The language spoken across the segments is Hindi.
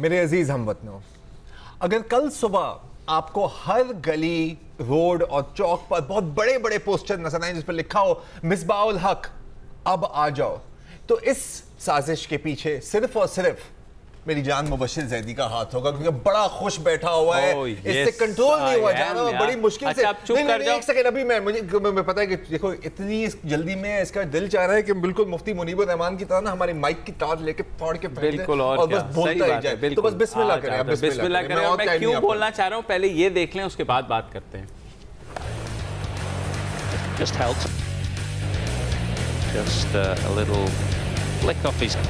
मेरे अजीज हमवतनों, अगर कल सुबह आपको हर गली, रोड और चौक पर बहुत बड़े बड़े पोस्टर नजर आए जिस पर लिखा हो मिसबाउल हक अब आ जाओ, तो इस साजिश के पीछे सिर्फ और सिर्फ मेरी जान मुबशिर जैदी का हाथ होगा, क्योंकि बड़ा खुश बैठा हुआ है, इससे कंट्रोल नहीं हुआ जा रहा, बड़ी मुश्किल से। नहीं, एक सेकंड, अभी मुझे पता है कि देखो इतनी जल्दी में इसका दिल चाह रहा है कि बिल्कुल मुफ्ती मुनीबुर रहमान की तरह ना हमारी माइक की तार लेके फाड़ के बिल्कुल और बस बोलता ही जाए। तो बस बिस्मिल्लाह करें, बिस्मिल्लाह करें। मैं क्यों बोलना चाह रहा हूँ पहले ये देख लें, उसके बाद बात करते हैं। Just helped. Just a little flick off his hand.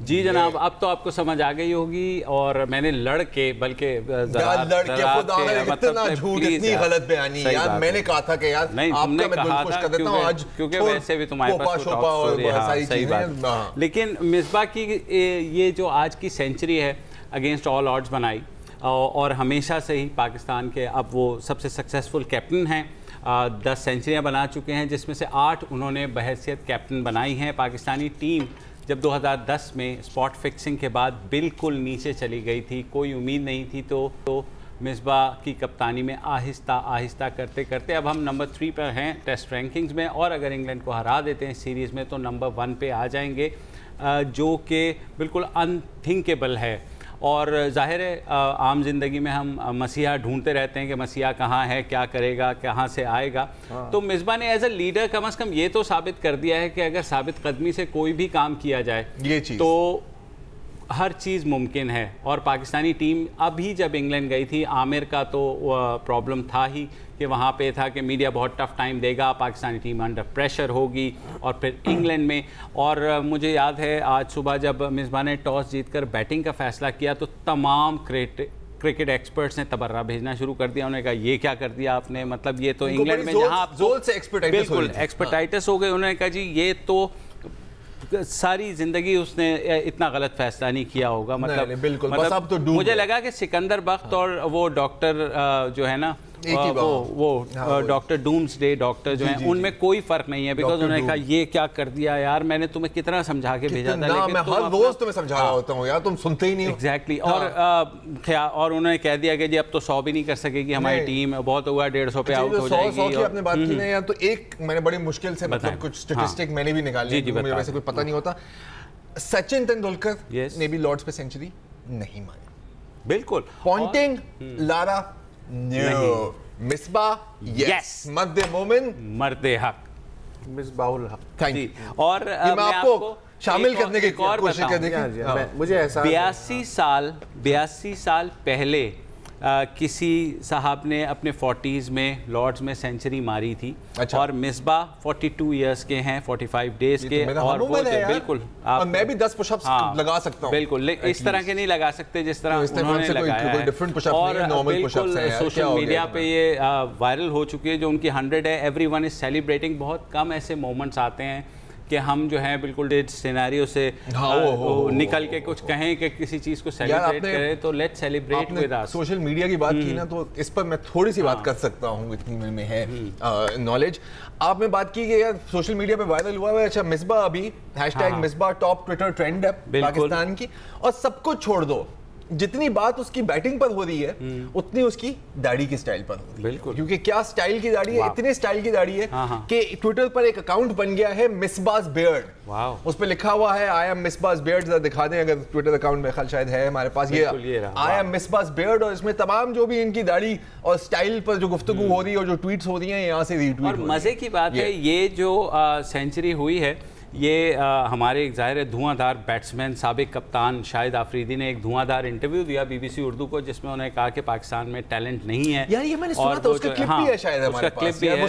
जी जनाब, अब तो आपको समझ आ गई होगी। और मैंने लड़के बल्कि इतना झूठ, इतनी गलत बयानी यार। मैंने कहा था कि यार नहीं, आपका मैं दिल खुश कर देता हूं आज, क्योंकि वैसे भी तुम्हारे पास सही बात। लेकिन मिसबा की ये जो आज की सेंचुरी है अगेंस्ट ऑल ऑड्स बनाई, और हमेशा से ही पाकिस्तान के अब वो सबसे सक्सेसफुल कैप्टन हैं। 10 सेंचुरियाँ बना चुके हैं, जिसमें से 8 उन्होंने बहैसियत कैप्टन बनाई हैं। पाकिस्तानी टीम जब 2010 में स्पॉट फिक्सिंग के बाद बिल्कुल नीचे चली गई थी, कोई उम्मीद नहीं थी, तो मिसबा की कप्तानी में आहिस्ता आहिस्ता करते करते अब हम नंबर 3 पर हैं टेस्ट रैंकिंग्स में, और अगर इंग्लैंड को हरा देते हैं सीरीज़ में तो नंबर 1 पे आ जाएंगे, जो कि बिल्कुल अनथिंकेबल है। और ज़ाहिर है आम ज़िंदगी में हम मसीहा ढूंढते रहते हैं कि मसीहा कहाँ है, क्या करेगा, कहाँ से आएगा। तो मिसबा ने एज अ लीडर कम से कम ये तो साबित कर दिया है कि अगर साबित कदमी से कोई भी काम किया जाए ये चीज़ तो हर चीज़ मुमकिन है। और पाकिस्तानी टीम अभी जब इंग्लैंड गई थी, आमिर का तो प्रॉब्लम था ही कि वहाँ पे था कि मीडिया बहुत टफ टाइम देगा, पाकिस्तानी टीम अंडर प्रेशर होगी। और फिर इंग्लैंड में, और मुझे याद है आज सुबह जब मिसबा ने टॉस जीतकर बैटिंग का फैसला किया तो तमाम क्रिकेट एक्सपर्ट्स ने तबर्रा भेजना शुरू कर दिया। उन्होंने कहा ये क्या कर दिया आपने, मतलब ये तो इंग्लैंड में जहाँ बिल्कुल एक्सपर्टाइटिस हो गए, उन्होंने कहा जी ये तो सारी जिंदगी उसने इतना गलत फैसला नहीं किया होगा। मतलब बिल्कुल, बस अब तो मुझे लगा कि सिकंदर बख्त और वो डॉक्टर जो है ना, वो डॉक्टर डूम्सडे डॉक्टर जो है, उनमें कोई फर्क नहीं है। बिकॉज उन्होंने कहा ये क्या कर दिया यार, मैंने तुम्हें कितना समझा के भेजा था, लेकिन मैं हर रोज तुम्हें समझा रहा होता हूँ यार, तुम सुनते ही नहीं। एग्जैक्टली। और उन्होंने कह दिया कि जी अब तो 100 भी नहीं कर सकेगी हमारी टीम, बहुत हुआ 150 पे आउट हो जाएगी। 100 की आपने बात की ना यार, तो एक मैंने बड़ी मुश्किल से मतलब कुछ स्टैटिस्टिक मैंने भी निकाली, मुझे वैसे कोई पता नहीं होता। सचिन तेंदुलकर ने भी लॉर्ड्स पे सेंचुरी नहीं मारी। बिल्कुल। Ponting, Lara no, Misbah yes, मर्द मोमिन मर्द हक, मिसबाउल हक। Thank you. और मैं आपको शामिल करने की कोशिश कर देखिए, मुझे ऐसा 82 साल पहले किसी साहब ने अपने 40s में लॉर्ड्स में सेंचुरी मारी थी। अच्छा। और मिसबा 42 इयर्स के हैं, 45 डेज के, और वो बिल्कुल और मैं भी 10 पुशअप्स लगा सकता हूं। बिल्कुल इस तरह के नहीं लगा सकते जिस तरह उन्होंने लगाया है। और बिल्कुल सोशल मीडिया पे ये वायरल हो चुकी है जो उनकी 100 है, एवरीवन इज सेलिब्रेटिंग। बहुत कम ऐसे मोमेंट्स आते हैं कि हम जो है बिल्कुल सिनेरियो से निकल के कुछ कहें कि किसी चीज़ को सेलिब्रेट करें, तो let's celebrate with us. Social media की बात की ना, तो इस पर मैं थोड़ी सी बात कर सकता हूँ, इतनी में है नॉलेज। आपने बात की कि यार सोशल मीडिया पे वायरल हुआ है। अच्छा, मिसबा अभी #मिसबा टॉप ट्विटर ट्रेंड है पाकिस्तान की, और सब कुछ छोड़ दो, जितनी बात उसकी बैटिंग पर हो रही है उतनी उसकी दाढ़ी की स्टाइल पर हो रही है। बिल्कुल, क्योंकि क्या स्टाइल की दाढ़ी है, इतने स्टाइल की दाढ़ी है कि ट्विटर पर एक अकाउंट बन गया है मिसबाज बियर्ड। उस पर लिखा हुआ है आई एम मिसबाज बियर्ड। जरा दिखा दें अगर ट्विटर अकाउंट में ख्याल शायद है हमारे पास, ये आई एम मिसबाज बियर्ड। और इसमें तमाम जो भी इनकी दाढ़ी और स्टाइल पर जो गुफ्तगू हो रही है और जो ट्वीट्स हो रही है, यहाँ से रीट्वीट। और मजे की बात है ये जो सेंचुरी हुई है, ये हमारे एक ज़ाहिर धुआंधार बैट्समैन साबिक कप्तान शाहिद आफरीदी ने एक धुआंधार इंटरव्यू दिया BBC उर्दू को, जिसमें उन्होंने कहा कि पाकिस्तान में टैलेंट नहीं है। यार ये मैंने सुना था, उसका क्लिप भी है शायद हमारे पास। क्लिप भी है,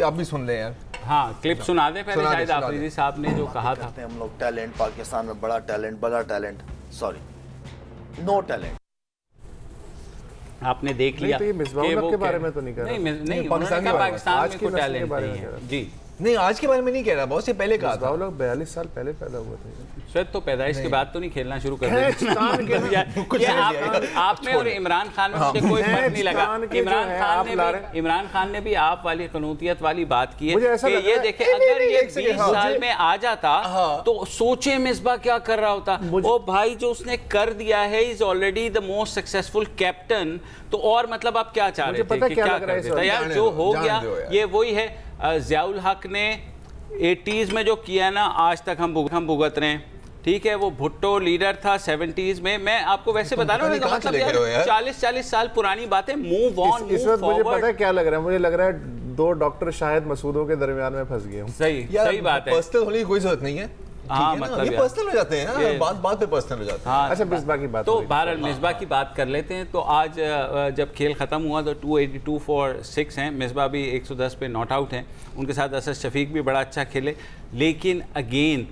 आप भी सुन लें यार। हाँ, क्लिप सुना दें पहले। शाहिद आफरीदी साहब ने जो कहा था, हम लोग टैलेंट पाकिस्तान में बड़ा टैलेंट, सॉरी नो टैलेंट। आपने देख लिया कि वो के बारे में तो नहीं कर रहा। नहीं, पाकिस्तान में कोई टैलेंट नहीं है जी। नहीं आज के बारे में नहीं कह रहा, बहुत से पहले कहा था। लोग 42 साल पहले पैदा हुए थे शायद, तो पैदाइश के बाद तो नहीं खेलना शुरू कर दिया आप में और इमरान खान में मुझे कोई फर्क नहीं लगा। इमरान खान ने भी आप वाली कनूतियत वाली बात की है कि ये देखे अगर ये 20 साल में आ जाता तो सोचे मिसबा क्या कर रहा होता। वो भाई जो उसने कर दिया है, is already the most successful captain, तो और मतलब आप क्या चाह रहे थे कि क्या कर देता यार। जो हो गया ये वही है। ज़ियाउल हक ने 80s में जो किया ना, आज तक हम भुगत रहे हैं। ठीक है, वो भुट्टो लीडर था 70s में। मैं आपको वैसे बता रहा हूँ, मतलब 40 साल पुरानी बातें, मूव ऑन। इस वक्त मुझे पता है क्या लग रहा है, मुझे लग रहा है 2 डॉक्टर शाहिद मसूदों के दरमियान में फंस गए हूँ। सही बात है। पर्सनल होने की कोई जरूरत नहीं है। हाँ, मतलब ये पर्सनल हो जाते हैं ना, बात पे पर्सनल हो जाते हैं। हाँ, अच्छा मिसबा की बात, तो बहरहाल मिसबा की बात कर लेते हैं। तो आज जब खेल ख़त्म हुआ तो 282 फॉर 6 हैं। मिसबा भी 110 पे नॉट आउट हैं। उनके साथ असद शफीक भी बड़ा अच्छा खेले, लेकिन अगेन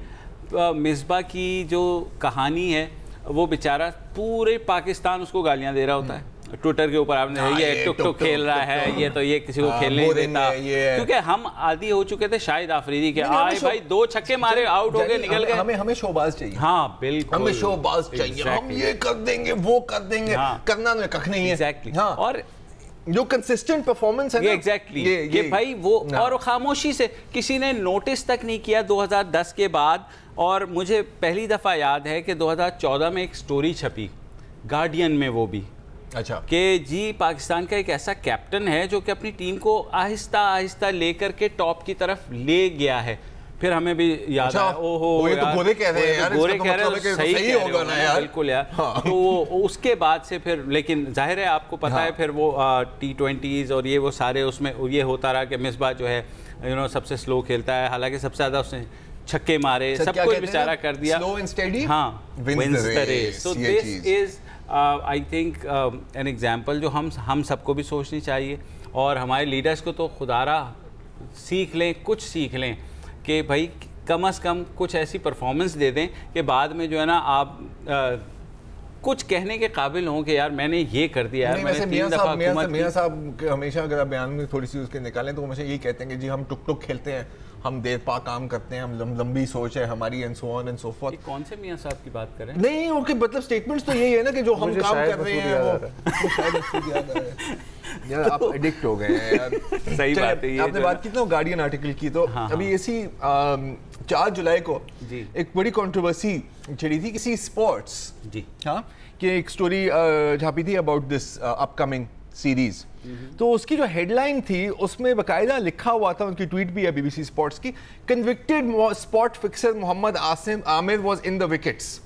मिसबा की जो कहानी है, वो बेचारा पूरे पाकिस्तान उसको गालियाँ दे रहा होता है। ट्विटर के ऊपर आपने ये टुक खेल रहा है, ये तो ये किसी को खेलने नहीं देता, क्योंकि हम आदी हो चुके थे शाहिद आफरीदी के। आए भाई 2 छक्के मारे, आउट हो गए, निकल गए। हमें शोबाज चाहिए। हाँ बिल्कुल, हमें शोबाज चाहिए। हम ये कर देंगे, वो कर देंगे, करना नहीं कख नहीं है। एग्जैक्टली। और जो कंसिस्टेंट परफॉर्मेंस है ना, एग्जैक्टली ये भाई वो, और खामोशी से किसी ने नोटिस तक नहीं किया 2010 के बाद। और मुझे पहली दफ़ा याद है कि 2014 में एक स्टोरी छपी गार्डियन में, वो भी अच्छा कि जी पाकिस्तान का एक ऐसा कैप्टन है जो कि अपनी टीम को आहिस्ता आहिस्ता लेकर के टॉप की तरफ ले गया है। फिर हमें भी याद आया, ओहो ये तो गोरे कह रहे हैं यार, गोरे कह रहे हैं, सही होगा ना यार, बिल्कुल यार। हाँ। तो उसके बाद से फिर, लेकिन जाहिर है आपको पता है, फिर वो T20s और ये वो सारे उसमें ये होता रहा कि मिसबा जो है सबसे स्लो खेलता है। हालांकि सबसे ज़्यादा उसने छक्के मारे, सब कुछ बेचारा कर दिया। स्लो एंड स्टेडी, हाँ, wins the race. So this is I think an example जो हम सबको भी सोचनी चाहिए, और हमारे लीडर्स को तो खुदारा सीख लें, कुछ सीख लें कि भाई कम से कम कुछ ऐसी परफॉर्मेंस दे दें कि बाद में जो है ना आप कुछ कहने के काबिल हों कि यार मैंने ये कर दिया यार। मैंने 3 दफ़ा मियां साहब हमेशा अगर आप बयान में थोड़ी सी उसके निकालें तो हमेशा यही कहते हैं कि जी हम टुक खेलते हैं, हम देर पा काम करते हैं, हम लंबी सोच है हमारी, and so on and so forth. कौन से मियां साहब की बात कर रहे हैं? नहीं, उनके मतलब स्टेटमेंट्स तो यही है ना कि जो हम काम कर रहे हैं वो शायद मसूद याद आ रहा है यार। आप एडिक्ट हो गए हैं यार। सही बात है। आपने बात की ना गार्डियन आर्टिकल की, तो अभी इसी 4 जुलाई को एक बड़ी कंट्रोवर्सी छिड़ी थी किसी स्पोर्ट्स जी, हाँ, कि एक स्टोरी छापी थी अबाउट दिस अपकमिंग सीरीज। तो उसकी जो हेडलाइन थी उसमें बाकायदा लिखा हुआ था, उनकी ट्वीट भी है BBC स्पोर्ट्स की, convicted spot fixer Mohammad Aamir was in the wickets.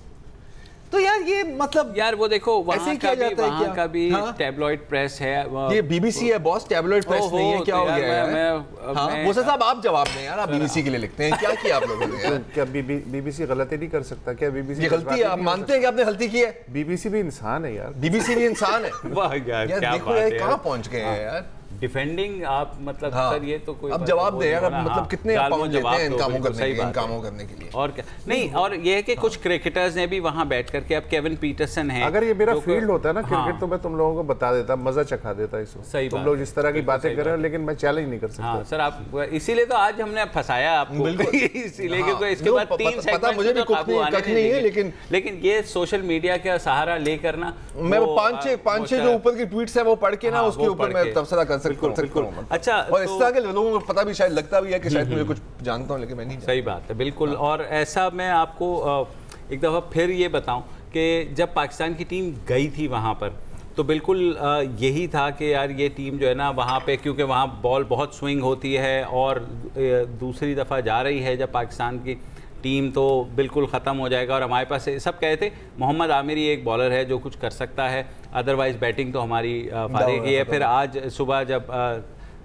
तो यार ये मतलब यार वो देखो वहाँ का भी टैबलॉइड प्रेस है, ये BBC है बॉस, टैबलॉइड प्रेस नहीं है। क्या हो गया यार? मुसा साहब आप जवाब दें यार, आप BBC के लिए लिखते हैं, क्या किया आप लोगों ने यार? क्या BBC गलती नहीं कर सकता? क्या BBC ये गलती है? आप मानते हैं कि आपने गलती की है? BBC भी इंसान है यार, BBC भी इंसान है। वाह यार, क्या देखो यार कहाँ पहुँच गए हैं यार। डिफेंडिंग आप मतलब सर ये तो कोई अब जवाब दे यार, अब मतलब कितने अकाउंट देते हैं इन कामों करने के लिए। और क्या नहीं, और ये है कि कुछ क्रिकेटर्स ने भी वहां बैठ करके, अब केविन पीटरसन है, अगर ये मेरा फील्ड होता है ना क्रिकेट, तो मैं तुम लोगों को बता देता, मजा चखा देता इसको। सही तुम लोग जिस तरह की बातें कर रहे हो, लेकिन मैं चैलेंज नहीं कर सकता सर। आप इसीलिए तो आज हमने फसाया आपको, इसीलिए क्योंकि इसके बाद 3 सेकंड मुझे भी कुछ नहीं है, लेकिन ये सोशल मीडिया का सहारा लेकर ना, मैं 5-6 जो ऊपर की ट्वीट्स है वो पढ़ के ना उसके ऊपर मैं तबसरा कर सकता हूँ। अच्छा, और इस तरह के लोगों को पता भी शायद लगता भी है कि शायद मुझे कुछ जानता हूँ, लेकिन मैं नहीं। सही बात है, बिल्कुल। और ऐसा मैं आपको एक दफ़ा फिर ये बताऊं कि जब पाकिस्तान की टीम गई थी वहाँ पर, तो बिल्कुल यही था कि यार ये टीम जो है ना वहाँ पे, क्योंकि वहाँ बॉल बहुत स्विंग होती है और दूसरी दफ़ा जा रही है जब पाकिस्तान की टीम, तो बिल्कुल ख़त्म हो जाएगा। और हमारे पास सब कहे थे मोहम्मद आमिर ही एक बॉलर है जो कुछ कर सकता है, अदरवाइज़ बैटिंग तो हमारी फारिग ही है। फिर आज सुबह जब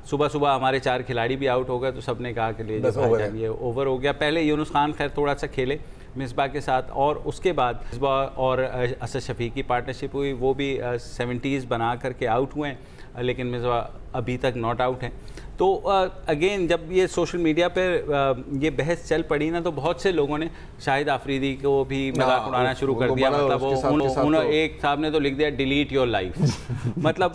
सुबह हमारे 4 खिलाड़ी भी आउट हो गए, तो सबने कहा कि ये ओवर हो गया। पहले यूनुस खान खैर थोड़ा सा खेले मिसबा के साथ, और उसके बाद मिसबा और असद शफीक की पार्टनरशिप हुई, वो भी 70s बना करके आउट हुए हैं, लेकिन मिसबा अभी तक नॉट आउट हैं। तो अगेन जब ये सोशल मीडिया पर ये बहस चल पड़ी ना, तो बहुत से लोगों ने शाहिद आफरीदी को भी मजाक उड़ाना शुरू कर दिया। मतलब वो एक साहब ने तो लिख दिया डिलीट योर लाइफ। मतलब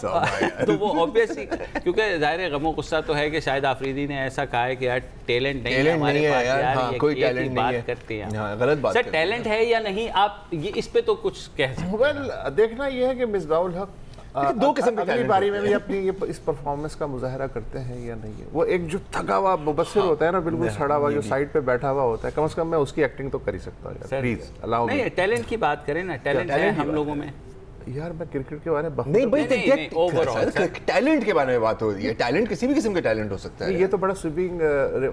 तो वो ऑब्वियसली, क्योंकि जाहिर है गमो गुस्सा तो है कि शाहिद आफरीदी ने ऐसा कहा है कि यार टैलेंट नहीं है हमारे पास यार, कोई टैलेंट बात करते हैं, गलत बात सर। टैलेंट है या नहीं, आप ये इस पे तो कुछ कह सकते हैं। देखना ये है कि मिसबाउल हक दो किस्म के अगली बारी में भी अपनी इस परफॉर्मेंस का मुजाहरा करते हैं या नहीं है। वो एक जो थका हुआ मुबस्सिर होता है ना, बिल्कुल सड़ा हुआ, जो साइड पे बैठा हुआ होता है, कम से कम मैं उसकी एक्टिंग तो कर ही सकता हूँ। Please allow me. नहीं, टैलेंट की बात करें ना, टैलेंट है हम लोगों में यार। मैं क्रिकेट के बारे में नहीं भाई, टैलेंट के बारे में बात हो रही है। टैलेंट किसी भी किस्म का टैलेंट हो सकता है। ये तो बड़ा स्वीपिंग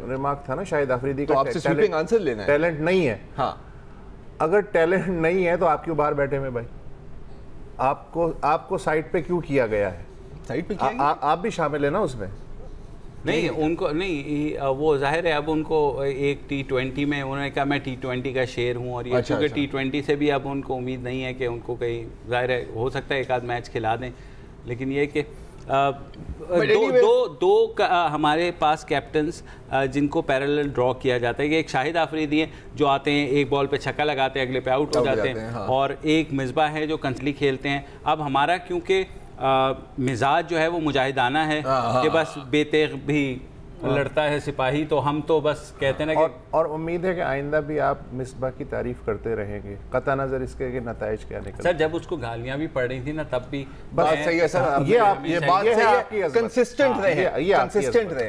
रिमार्क था ना शाहिद आफरीदी का। तो आपसे स्वीपिंग आंसर लेना है। टैलेंट नहीं है, हाँ। अगर टैलेंट नहीं है तो आप क्यों बाहर बैठे हुए भाई? आपको साइड पे क्यों किया गया है? साइड पे किया आप भी शामिल है ना उसमें? नहीं, उनको नहीं, वो जाहिर है अब उनको एक T20 में उन्होंने कहा मैं T20 का शेर हूँ, और ये क्योंकि T20 से भी अब उनको उम्मीद नहीं है कि उनको कहीं, जाहिर है हो सकता है एक आध मैच खिला दें, लेकिन ये कि दो हमारे पास कैप्टन्स जिनको पैरेलल ड्रॉ किया जाता है कि एक शाहिद आफरीदी है जो आते हैं, एक बॉल पे छक्का लगाते हैं, अगले पे आउट हो जाते हैं, हाँ। और एक मिसबा है जो कंसली खेलते हैं। अब हमारा क्योंकि मिजाज जो है वो मुजाहिदाना है कि बस बेतेग भी लड़ता है सिपाही, तो हम तो बस कहते हैं ना कि और उम्मीद है कि आइंदा भी आप मिसबा की तारीफ करते रहेंगे, कता नजर इसके कि नताइज क्या निकले। सर जब उसको गालियां भी पड़ रही थी ना तब भी बात सही है सर, ये बात सही है, कंसिस्टेंट रहे,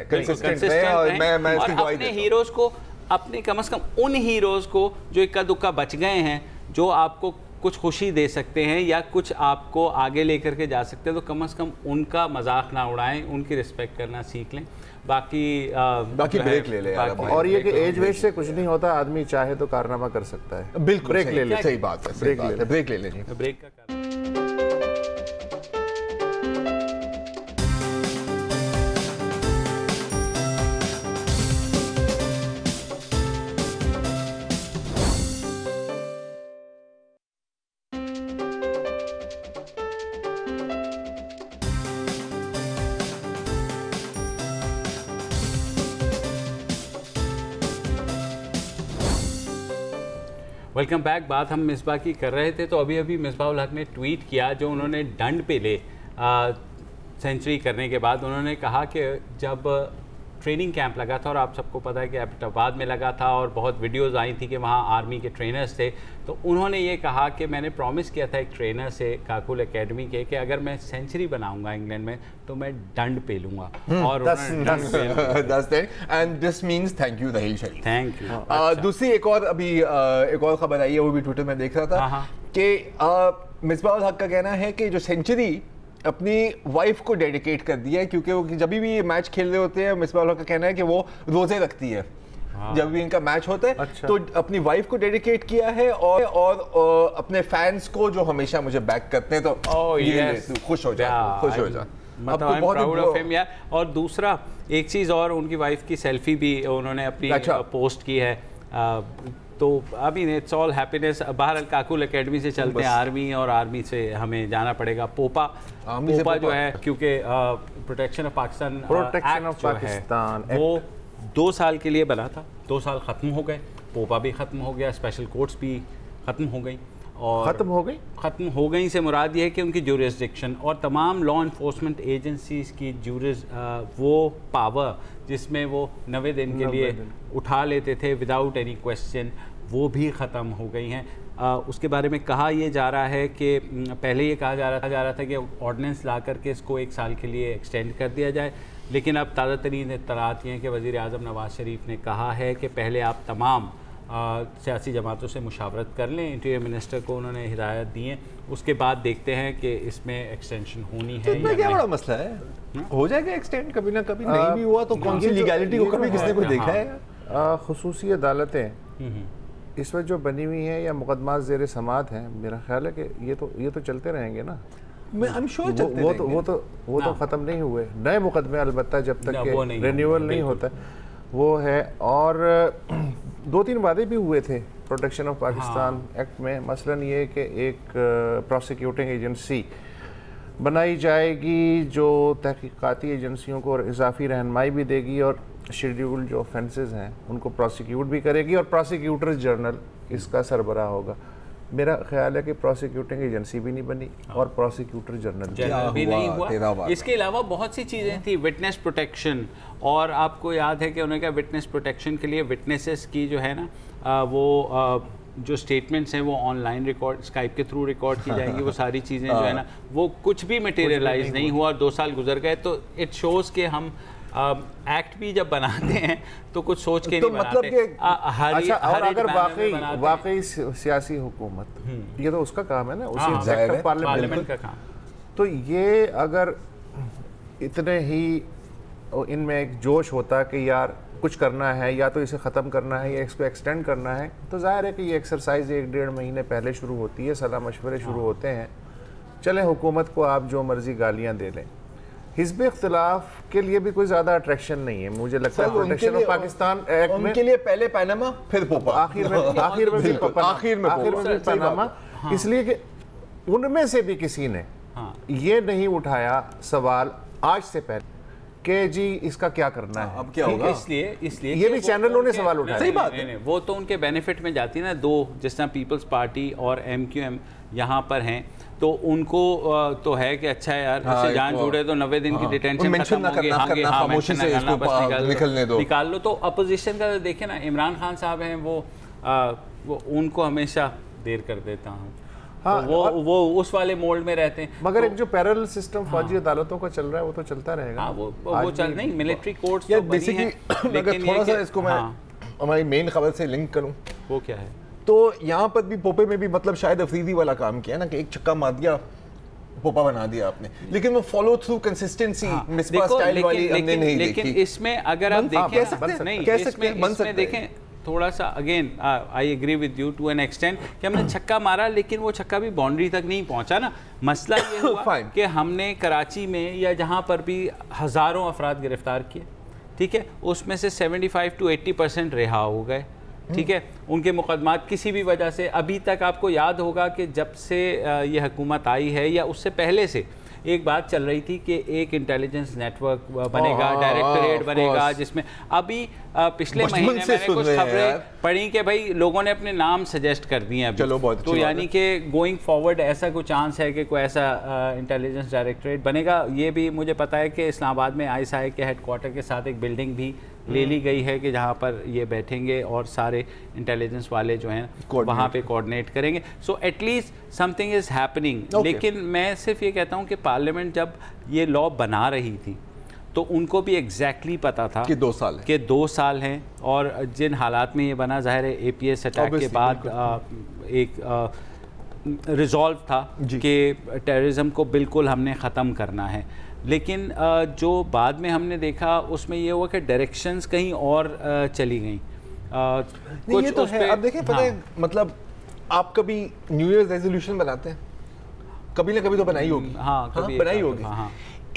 कंसिस्टेंट रहे, और मैं इसकी गवाही देता हूं। अपने हीरोज को, अपने कम से कम उन हीरोज को जो इक्का दुक्का बच गए हैं, जो आपको कुछ खुशी दे सकते हैं या कुछ आपको आगे लेकर के जा सकते हैं, तो कम से कम उनका मजाक ना उड़ाएं, उनकी रिस्पेक्ट करना सीख लें। बाकी ब्रेक ले ले यार। और ये कि एज वेज से कुछ नहीं होता, आदमी चाहे तो कारनामा कर सकता है। बिल्कुल ब्रेक ले ले, सही बात है, ब्रेक ले लेंगे। ब्रेक का वेलकम बैक। बात हम मिसबा की कर रहे थे, तो अभी मिसबाउल हक ने ट्वीट किया जो उन्होंने दंड पे ले सेंचुरी करने के बाद। उन्होंने कहा कि जब ट्रेनिंग कैंप लगा था, और आप सबको पता है कि एबटाबाद में लगा था, और बहुत वीडियोस आई थी कि वहाँ आर्मी के ट्रेनर्स थे, तो उन्होंने ये कहा कि मैंने प्रॉमिस किया था एक ट्रेनर से काकुल एकेडमी के कि अगर मैं सेंचुरी बनाऊंगा इंग्लैंड में तो मैं दंड पे लूँगा। और and this means thank you Raheel Sharif. Thank you. दूसरी एक और खबर आई है, वो भी ट्विटर में देख रहा था कि मिसबाउल हक का कहना है कि जो सेंचुरी अपनी वाइफ को डेडिकेट कर दिया है, क्योंकि वो जब भी मैच खेल रहे होते हैं, मिसबाउल हक का कहना है कि वो रोजे रखती है जब भी इनका मैच होता है। अच्छा। तो अपनी वाइफ को डेडिकेट किया है, और अपने फैंस को जो हमेशा मुझे बैक करते हैं, तो ये खुश हो जा, खुश हो जा। मतलब प्राउड ऑफ हिम यार। और दूसरा एक चीज़ और, उनकी वाइफ की सेल्फी भी उन्होंने अपनी पोस्ट की है। तो अभी इट्स ऑल हैप्पीनेस। बहरहाल काकुल एकेडमी से चलते हैं आर्मी, और आर्मी से हमें जाना पड़ेगा पोपा जो है, क्योंकि प्रोटेक्शन ऑफ पाकिस्तान वो 2 साल के लिए बना था, 2 साल ख़त्म हो गए, पोपा भी ख़त्म हो गया, स्पेशल कोर्ट्स भी ख़त्म हो गई। और ख़त्म हो गई से मुराद ये है कि उनकी ज्यूरिसडिक्शन और तमाम लॉ इन्फोर्समेंट एजेंसीज़ की वो पावर जिसमें वो 90 दिन के लिए उठा लेते थे विदाउट एनी क्वेश्चन, वो भी ख़त्म हो गई हैं। उसके बारे में कहा यह जा रहा है कि पहले ये कहा जा रहा था कि ऑर्डिनेंस ला करके इसको 1 साल के लिए एक्सटेंड कर दिया जाए, लेकिन अब ताज़ा तरीन इत्तलात ये हैं कि वज़ीर आज़म नवाज़ शरीफ ने कहा है कि पहले आप तमाम सियासी जमातों से मुशावरत कर लें। इंटीरियर मिनिस्टर को उन्होंने हिदायत दी है, उसके बाद देखते हैं कि इसमें एक्सटेंशन होनी है या क्या बड़ा मसला है, हो जाएगा एक्सटेंड, कभी ना कभी नहीं भी हुआ तो कौन सी लीगैलिटी को कभी किसने कोई देखा है। खुसूसी अदालतें इस वक्त जो बनी हुई हैं या मुकदमा ज़ेर समात हैं, मेरा ख्याल है कि ये तो चलते रहेंगे ना। वो तो ख़त्म नहीं हुए, नए मुकदमे अलबत्ता जब तक रिन्यूअल नहीं होता वो है। और 2-3 वादे भी हुए थे प्रोटेक्शन ऑफ पाकिस्तान एक्ट में, मसलन ये कि एक प्रोसिक्यूटिंग एजेंसी बनाई जाएगी जो तहकीकाती एजेंसियों को इजाफी रहनुमाई भी देगी और शेड्यूल्ड जो ऑफेंसेस हैं उनको प्रोसिक्यूट भी करेगी और प्रोसिक्यूटर जनरल इसका सरबराह होगा। मेरा ख्याल है कि प्रोसिक्यूटिंग एजेंसी भी नहीं बनी और प्रोसिक्यूटर जनरल भी नहीं हुआ। इसके अलावा बहुत सी चीज़ें थी, विटनेस प्रोटेक्शन, और आपको याद है कि उन्होंने कहा विटनेस प्रोटेक्शन के लिए विटनेसेस की जो है ना वो जो स्टेटमेंट्स हैं वो ऑनलाइन रिकॉर्ड स्काइप के थ्रू रिकॉर्ड की जाएंगी। वो सारी चीज़ें जो है ना वो कुछ भी मटेरियलाइज नहीं हुआ और 2 साल गुजर गए। तो इट शोज़ के हम एक्ट भी जब बनाते हैं तो कुछ सोच के तो नहीं मतलब बनाते। अच्छा, और अगर वाकई सियासी हुकूमत, ये तो उसका काम है ना, उसी एग्जीक्यूटिव पार्लियामेंट का काम। तो ये अगर इतने ही इनमें एक जोश होता कि यार कुछ करना है या तो इसे ख़त्म करना है या इसको एक्सटेंड करना है, तो जाहिर है कि ये एक्सरसाइज 1-1.5 महीने पहले शुरू होती है, सलाह मशवरे शुरू होते हैं। चले हुकूमत को आप जो मर्जी गालियाँ दे लें, हिज़्ब इख्तिलाफ के लिए भी कोई ज़्यादा अट्रैक्शन नहीं है मुझे लगता है। प्रोटेक्शन ऑफ पाकिस्तान एक्ट में उनके लिए पहले पनामा फिर पोपा, आखिर में भी पनामा, इसलिए कि उनमें से भी किसी ने ये नहीं उठाया सवाल आज से पहले कि जी इसका क्या करना है, अब क्या होगा। इसलिए ये भी चैनलों ने सवाल उठाया। सही बात है, वो तो उनके बेनिफिट में जाती है ना। दो जिस तरह पीपल्स पार्टी और MQM यहाँ पर हैं तो उनको तो है कि अच्छा है यार इससे जान छूटे तो 90 दिन की डिटेंशन निकाल लो। तो अपोजिशन का देखें ना, इमरान खान साहब हैं वो उनको हमेशा देर कर देता हूँ। हाँ, तो वो उस वाले मोल्ड में रहते हैं। मगर एक जो पैरेलल सिस्टम फौजी अदालतों का चल रहा है वो तो चलता रहेगा। हाँ, वो चल नहीं, मिलिट्री कोर्ट्स तो बनी हैं, लेकिन थोड़ा सा इसको मैं हमारी मेन खबर से लिंक करूं, वो क्या है। तो यहाँ पर भी पोपे में भी मतलब शायद अफरीदी वाला काम किया ना कि एक छक्का मार दिया पोपा बना दिया आपने, लेकिन वो follow through consistency Misbah style वाली हमने नहीं देखी। लेकिन इसमें अगर आप देखें देखें थोड़ा सा, again I agree with you to an extent कि हमने छक्का मारा लेकिन वो छक्का भी बाउंड्री तक नहीं पहुंचा ना। मसला ये हुआ कि हमने कराची में या जहाँ पर भी हज़ारों अफराद गिरफ्तार किए, ठीक है, उसमें से 75 to 80% रिहा हो गए, ठीक है। उनके मुकदमात किसी भी वजह से, अभी तक आपको याद होगा कि जब से ये हुकूमत आई है या उससे पहले से एक बात चल रही थी कि एक इंटेलिजेंस नेटवर्क बनेगा, डायरेक्टरेट बनेगा, जिसमें अभी पिछले महीने मैंने कुछ खबरें पढ़ी कि भाई लोगों ने अपने नाम सजेस्ट कर दिए हैं। चलो बहुत तो यानी कि गोइंग फॉरवर्ड ऐसा कोई चांस है कि कोई ऐसा इंटेलिजेंस डायरेक्टरेट बनेगा। ये भी मुझे पता है कि इस्लामाबाद में ISI के हेडक्वार्टर के साथ एक बिल्डिंग भी ले ली गई है कि जहाँ पर ये बैठेंगे और सारे इंटेलिजेंस वाले जो हैं वहाँ पे कोऑर्डिनेट करेंगे। So at least something is happening. लेकिन मैं सिर्फ ये कहता हूँ कि पार्लियामेंट जब ये लॉ बना रही थी तो उनको भी एग्जैक्टली पता था कि 2 साल हैं और जिन हालात में ये बना, ज़ाहिर है APS अटैक के बाद एक रिजॉल्व था कि टेररिज्म को बिल्कुल हमने ख़त्म करना है। लेकिन जो बाद में हमने देखा उसमें ये हुआ कि डायरेक्शंस कहीं और चली गई। कुछ ये तो है। अब देखिए पता है, मतलब आप कभी न्यू ईयर रेजोल्यूशन बनाते हैं, कभी ना कभी तो बनाई होगी। हाँ, कभी बनाई होगी।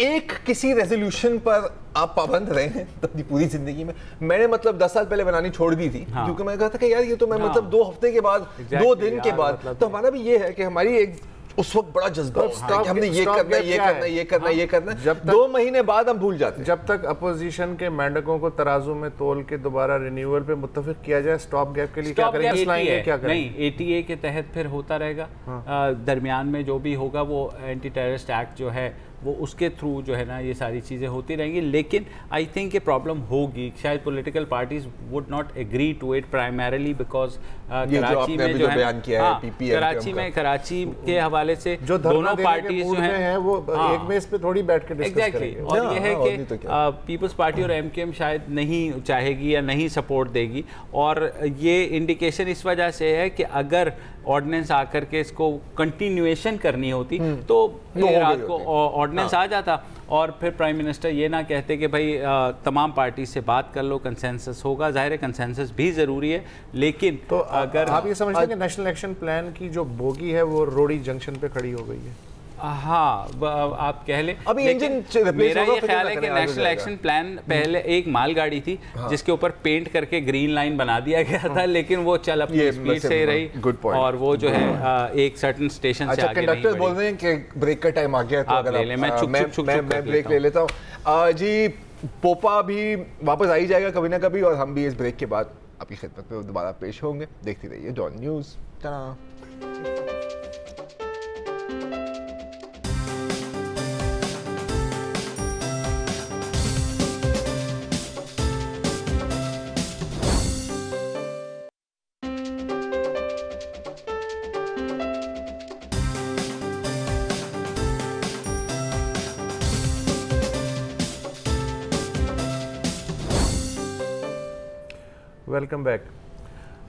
एक किसी रेजोल्यूशन पर आप पाबंद रहे हैं अपनी पूरी जिंदगी में। मैंने मतलब 10 साल पहले बनानी छोड़ दी थी, क्योंकि मैंने कहा था कि यार ये तो मैं मतलब 2 हफ्ते के बाद, 2 दिन के बाद। तो हमारा भी ये है कि हमारी एक उस वक्त बड़ा जज्बा होता है कि हमने ये करना है, ये करना है, ये करना है, ये करना है। जब 2 महीने बाद हम भूल जाते हैं। जब तक अपोजिशन के मेंढकों को तराजू में तोल के दोबारा रिन्यूअल पे मुत्तफिक किया जाए, स्टॉप गैप के लिए क्या करेंगे? क्या करेंगे? नहीं, ATA के तहत फिर होता रहेगा। दरमियान में जो भी होगा वो एंटी टेररिस्ट एक्ट जो है वो उसके थ्रू जो है ना ये सारी चीज़ें होती रहेंगी। लेकिन आई थिंक ये प्रॉब्लम होगी, शायद political parties would not agree to it primarily because Karachi में जो है कराची के हवाले से जो दोनों पार्टीज जो हैं वो एक मेज पे थोड़ी बैठ के डिस्कस करेंगे। और ये है कि पीपल्स पार्टी और MQM शायद नहीं चाहेगी या नहीं सपोर्ट देगी, और ये इंडिकेशन इस वजह से है कि अगर ऑर्डिनेंस आकर के इसको कंटिन्यूएशन करनी होती तो रात को ऑर्डिनेंस आ जाता और फिर प्राइम मिनिस्टर ये ना कहते कि भाई तमाम पार्टी से बात कर लो, कंसेंसस होगा। ज़ाहिर है कंसेंसस भी ज़रूरी है, लेकिन तो अगर आप ये समझते हैं कि नेशनल एक्शन प्लान की जो बोगी है वो रोडी जंक्शन पे खड़ी हो गई है। हाँ आप कह ले। अभी इंजन मेरा ये ख्याल है कि नेशनल एक्शन प्लान पहले एक मालगाड़ी थी जिसके ऊपर पेंट करके ग्रीन लाइन बना दिया गया था, लेकिन वो चल अपनी स्पीड से रही और वो जो है एक सर्टेन स्टेशन से आगे नहीं बढ़ी। बोल रहे हैं कि ब्रेक का टाइम आ गया, तो अगर मैं ब्रेक ले लेता हूँ जी। पोपा भी वापस आ ही जाएगा कभी ना कभी, और हम भी इस ब्रेक के बाद आपकी खिदमत में दोबारा पेश होंगे। देखते रहिए Dawn News. Welcome back.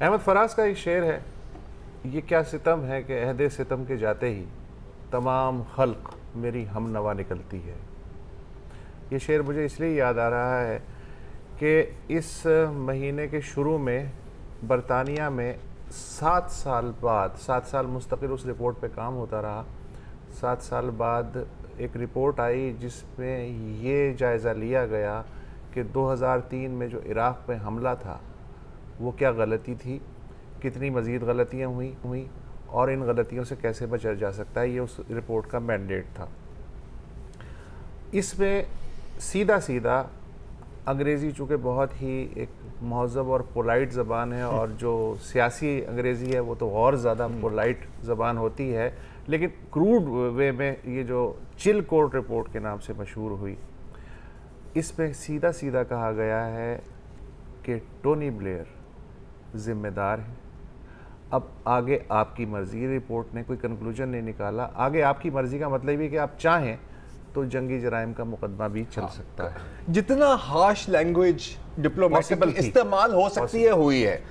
Ahmad Faraz का एक शेर है, ये क्या सितम है कि अहदे सितम के जाते ही तमाम खल्क मेरी हमनवा निकलती है। ये शेर मुझे इसलिए याद आ रहा है कि इस महीने के शुरू में बरतानिया में 7 साल बाद, 7 साल मुस्तकिल उस रिपोर्ट पे काम होता रहा, 7 साल बाद एक रिपोर्ट आई जिसमें ये जायज़ा लिया गया कि 2003 में जो इराक़ पे हमला था वो क्या गलती थी, कितनी मज़ीद गलतियाँ हुई और इन गलतियों से कैसे बचा जा सकता है। ये उस रिपोर्ट का मैंडेट था। इसमें सीधा सीधा अंग्रेज़ी चूँकि बहुत ही एक महज़ब और पोलाइट ज़बान है, और जो सियासी अंग्रेज़ी है वो तो और ज़्यादा पोलाइट ज़बान होती है, लेकिन क्रूड वे में ये जो चिल कोर्ट रिपोर्ट के नाम से मशहूर हुई, इसमें सीधा सीधा कहा गया है कि टोनी ब्लेयर ज़िम्मेदार है। अब आगे आपकी मर्ज़ी, रिपोर्ट ने कोई कंक्लूजन नहीं निकाला। आगे आपकी मर्ज़ी का मतलब ये कि आप चाहें तो जंगी जराइम का मुकदमा भी चल सकता है। जितना हार्श लैंग्वेज डिप्लोमेसी इस्तेमाल हो सकती है हुई है।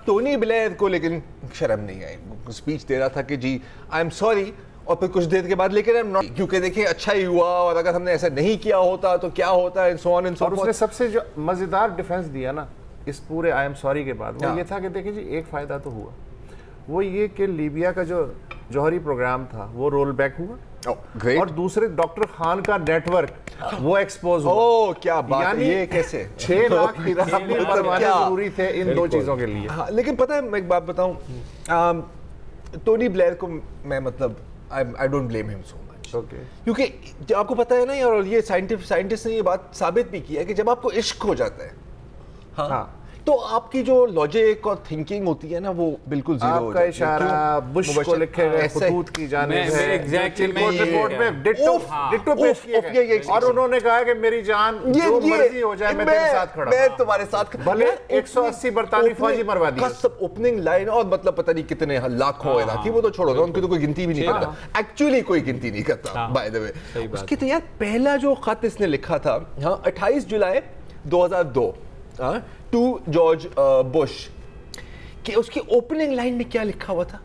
टोनी ब्लेयर को लेकिन शर्म नहीं आई, स्पीच दे रहा था कि जी आई एम सॉरी, और फिर कुछ देर के बाद लेकिन आई एम नॉट, क्योंकि देखिए अच्छा ही हुआ, और अगर हमने ऐसा नहीं किया होता तो क्या होता है, so on and so fourth. और उसने सबसे जो मज़ेदार डिफेंस दिया ना इस पूरे आई एम सॉरी के बाद, वो ये था कि देखिए जी एक फ़ायदा तो हुआ, वो ये कि लीबिया का जो जौहरी प्रोग्राम था वो रोल बैक हुआ, और दूसरे डॉक्टर खान का नेटवर्क वो एक्सपोज हुआ। ओह क्या बात है, ये कैसे 6 लाख इराकी मरवाने जरूरी थे इन 2 चीज़ों के लिए। हाँ, लेकिन पता है मैं एक बात बताऊं, टोनी ब्लेयर को मैं मतलब I don't blame him so much, क्योंकि आपको पता है ना यार, और ये साइंटिस्ट ने ये बात साबित भी किया कि जब आपको इश्क हो जाता है, हाँ, तो आपकी जो लॉजिक और थिंकिंग होती है ना वो बिल्कुल जीरो हो जाती है। आपका इशारा बुश को लिखे गए खतूत की जानिब है, एग्जैक्टली रिपोर्ट में डिट्टो पेश किए गए, और उन्होंने कहा कि मेरी जान जो मर्जी हो जाए मैं तेरे साथ खड़ा, मैं तुम्हारे साथ, भले 180 बरतानी फौजी मरवा दिए। सब ओपनिंग लाइन, और मतलब पता नहीं कितने लाखों इराकी, वो तो छोड़ो ना, उनकी तो कोई गिनती भी नहीं करता, एक्चुअली कोई गिनती नहीं करता बाय द वे। उसकी तो यार पहला जो खत इसने लिखा था, हाँ 28 जुलाई 2002 टू जॉर्ज बुश, कि उसकी ओपनिंग लाइन में क्या लिखा हुआ था,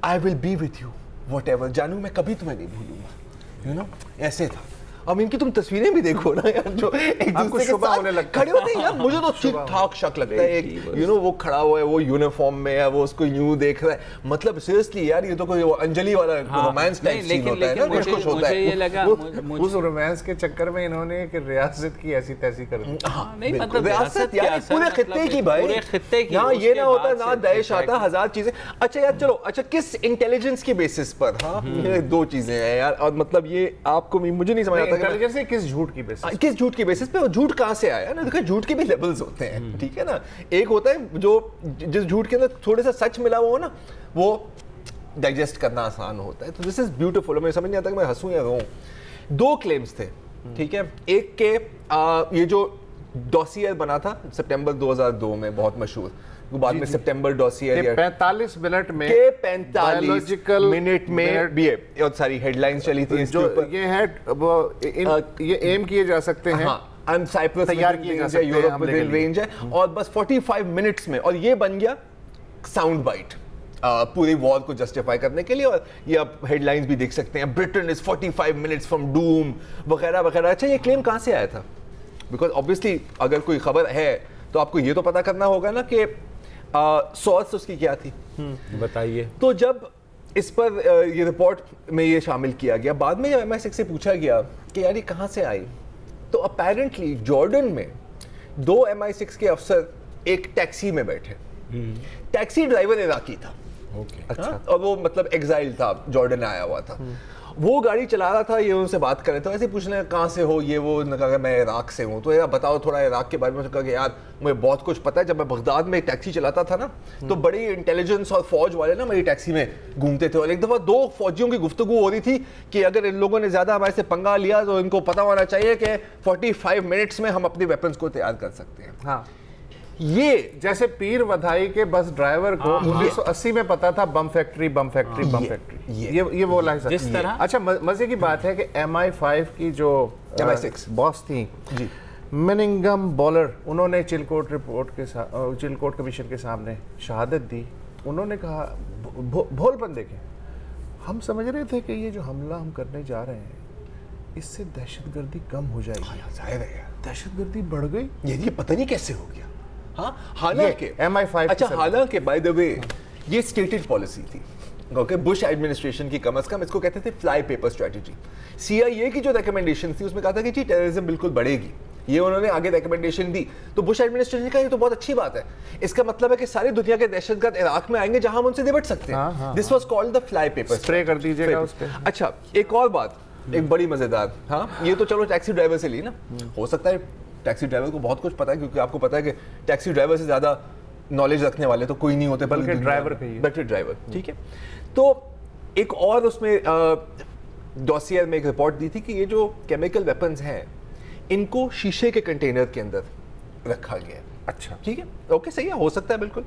I will be with you what ever, जानू मैं कभी तुम्हें नहीं भूलूंगा, यू नो, ऐसे था। अब इनकी तुम तस्वीरें भी देखो ना यार, जो एक दूसरे के साथ खड़े होते हैं यार, मुझे तो ठीक ठाक शक लगता है, एक यू नो वो खड़ा हुआ है, वो यूनिफॉर्म में है, वो उसको यूं देख रहा है, मतलब सीरियसली यार ये तो कोई अंजलि वाला रोमांस टाइप सीन होता है ना, कुछ कुछ होता है। ये लगा उस रोमांस के चक्कर में इन्होंने एक रियासत की ऐसी तैसी कर दी। नहीं मतलब रियासत यार पूरे खित्ते की भाई, पूरे खित्ते की, यहाँ ये ना होता ना दैश आता, 1000 चीजें। अच्छा यार चलो, अच्छा किस इंटेलिजेंस के बेसिस पर, हाँ ये 2 चीजें हैं यार, और मतलब ये आपको मुझे नहीं समझ आता इंटेलिजेंस से किस झूठ की बेसिस, किस झूठ की बेसिस पे, और झूठ कहाँ से आया ना, देखो झूठ के भी लेवल्स होते हैं, ठीक है ना। एक होता है जो जिस झूठ के अंदर थोड़ा सा सच मिला हुआ हो ना, वो डाइजेस्ट करना आसान होता है, तो दिस इज ब्यूटीफुल। मुझे समझ नहीं आता कि मैं हंसूं या रोऊं। 2 क्लेम्स थे, ठीक है। एक के ये जो डॉसियर बना था सितंबर 2002 में, बहुत मशहूर, बाद में सितंबर डॉसियर 45 मिनट में, 45 मिनट में भी और सारी हेडलाइंस चली थी जो ये है, ये एम किए जा सकते हैं, साइप्रस तैयार किए जा सकते हैं, यूरोप में रेंज है, और बस 45 मिनट्स में, और ये बन गया साउंड बाइट पूरी वॉर को जस्टिफाई करने के लिए। और ये आप हेडलाइंस भी देख सकते हैं, Britain is 45 minutes from Doom वगैरह वगैरह। अच्छा ये क्लेम कहाँ से आया था? बिकॉज ऑब्वियसली अगर कोई खबर है तो आपको ये तो पता करना होगा ना कि सोर्स उसकी क्या थी। बताइए। तो जब इस पर ये रिपोर्ट में ये शामिल किया गया। बाद में जब MI6 से पूछा गया कि यार ये कहाँ से आई, तो अपेरेंटली जॉर्डन में 2 MI6 के अफसर एक टैक्सी में बैठे, टैक्सी ड्राइवर इराकी था, अच्छा, और वो मतलब एग्जाइल था, जॉर्डन आया हुआ था, वो गाड़ी चला रहा था, ये उनसे बात कर रहे थे, ऐसे पूछने कहाँ से हो, ये वो, उन्होंने कहा मैं इराक से हूँ, तो यार बताओ थोड़ा इराक के बारे में। कहा कि यार मुझे बहुत कुछ पता है, जब मैं बगदाद में टैक्सी चलाता था ना, तो बड़ी इंटेलिजेंस और फौज वाले ना मेरी टैक्सी में घूमते थे, और एक दफ़ा 2 फौजियों की गुफ्तगू हो रही थी कि अगर इन लोगों ने ज़्यादा हमारे से पंगा लिया तो इनको पता होना चाहिए कि 45 मिनट्स में हम अपनी वेपन्स को तैयार कर सकते हैं। हाँ, ये जैसे पीर वधाई के बस ड्राइवर को 1980 में पता था बम फैक्ट्री, ये वो लाइसेंस जिस तरह। अच्छा, मजे की बात है कि MI5 की जो MI6 बॉस थी जी, मिनिंगम बॉलर, उन्होंने चिलकोट रिपोर्ट के साथ, चिलकोट कमीशन के सामने शहादत दी। उन्होंने कहा भोलपन देखें, हम समझ रहे थे कि ये जो हमला हम करने जा रहे हैं इससे दहशतगर्दी कम हो जाएगी, दहशतगर्दी बढ़ गई, ये पता नहीं कैसे हो गया। हाँ, हालांकि MI5, अच्छा, हालांकि बाय द वे ये स्टेटेड पॉलिसी थी, ओके, बुश एडमिनिस्ट्रेशन की, कम से कम इसको कहते थे फ्लाई पेपर स्ट्रेटजी। CIA की जो रिकमेंडेशन थी उसमें कहा था कि जी टेररिज्म बिल्कुल बढ़ेगी, ये उन्होंने आगे रिकमेंडेशन दी, तो बुश एडमिनिस्ट्रेशन का ये तो बहुत अच्छी बात है, इसका मतलब है कि सारी दुनिया के दहशतगर्द इराक में आएंगे जहां हम उनसे निपट सकते हैं। This was called the fly paper, spray कर दीजिएगा उस पे। अच्छा, एक और बात, एक बड़ी मजेदार, हाँ, ये तो चलो टैक्सी ड्राइवर से ली ना, हो सकता है टैक्सी ड्राइवर को बहुत कुछ पता है, क्योंकि आपको पता है कि टैक्सी ड्राइवर से ज़्यादा नॉलेज रखने वाले तो कोई नहीं होते, बल्कि ड्राइवर कहिए, बैटरी ड्राइवर, ठीक है। तो एक और उसमें डॉसियर में एक रिपोर्ट दी थी कि ये जो केमिकल वेपन्स हैं इनको शीशे के कंटेनर के अंदर रखा गया है। अच्छा, ठीक है, ओके, सही है, हो सकता है बिल्कुल।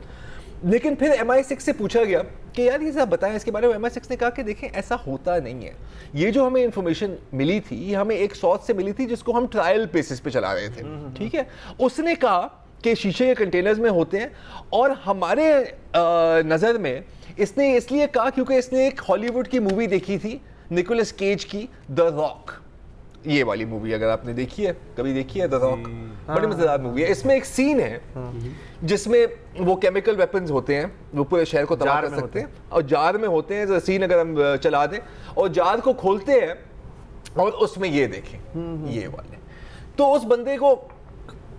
लेकिन फिर MI6 से पूछा गया कि यार ये सब बताएं इसके बारे में। MI6 ने कहा कि देखें ऐसा होता नहीं है, ये जो हमें इंफॉर्मेशन मिली थी ये हमें एक सोर्स से मिली थी जिसको हम ट्रायल बेसिस पे चला रहे थे, ठीक है। उसने कहा कि शीशे के कंटेनर्स में होते हैं, और हमारे नज़र में इसने इसलिए कहा क्योंकि इसने एक हॉलीवुड की मूवी देखी थी, निकोलस केज की, द रॉक, ये वाली मूवी अगर आपने देखी है, कभी देखी है द रॉक, बड़ी मजेदार मूवी है। इसमें एक सीन है जिसमें वो केमिकल वेपन्स होते हैं, वो पूरे शहर को तबाह कर सकते हैं, और जार में होते हैं। सीन अगर हम चला दें और जार को खोलते हैं और उसमें ये देखें, ये वाले, तो उस बंदे को